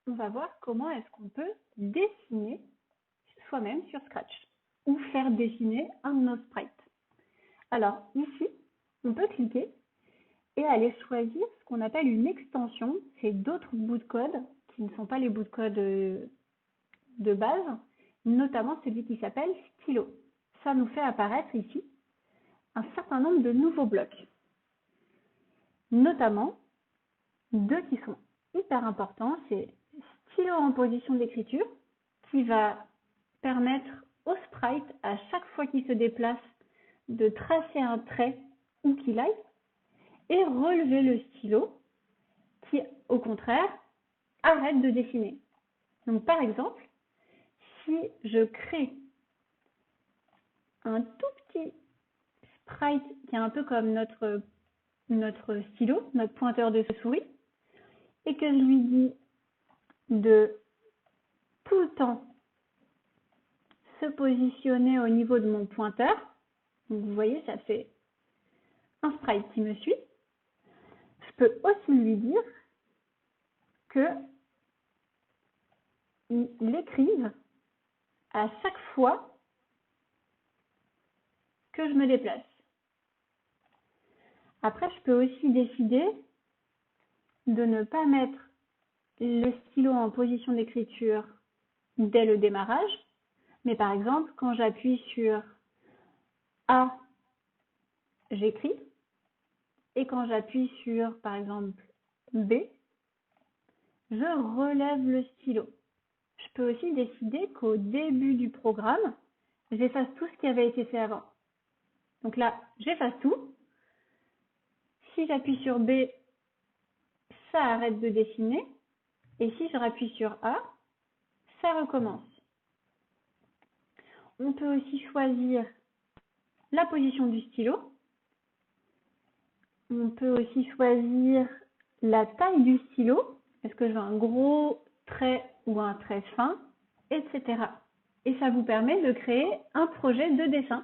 on va voir comment est-ce qu'on peut dessiner soi-même sur Scratch ou faire dessiner un de nos sprites. Alors ici, on peut cliquer et aller choisir ce qu'on appelle une extension. C'est d'autres bouts de code qui ne sont pas les bouts de code de base, notamment celui qui s'appelle stylo. Ça nous fait apparaître ici un certain nombre de nouveaux blocs, notamment deux qui sont hyper importants. C'est stylo en position d'écriture qui va permettre au sprite, à chaque fois qu'il se déplace, de tracer un trait où qu'il aille, et relever le stylo qui, au contraire, arrête de dessiner. Donc par exemple, si je crée un tout petit sprite qui est un peu comme notre stylo, notre pointeur de souris, et que je lui dis de tout le temps se positionner au niveau de mon pointeur, donc vous voyez, ça fait un sprite qui me suit. Je peux aussi lui dire qu'il écrive à chaque fois que je me déplace. Après, je peux aussi décider de ne pas mettre le stylo en position d'écriture dès le démarrage, mais par exemple, quand j'appuie sur A, j'écris, et quand j'appuie sur, par exemple, B, je relève le stylo. Je peux aussi décider qu'au début du programme, j'efface tout ce qui avait été fait avant. Donc là, j'efface tout. Si j'appuie sur B, ça arrête de dessiner. Et si je rappuie sur A, ça recommence. On peut aussi choisir la position du stylo. On peut aussi choisir la taille du stylo. Est-ce que je veux un gros trait ou un trait fin, etc. Et ça vous permet de créer un projet de dessin.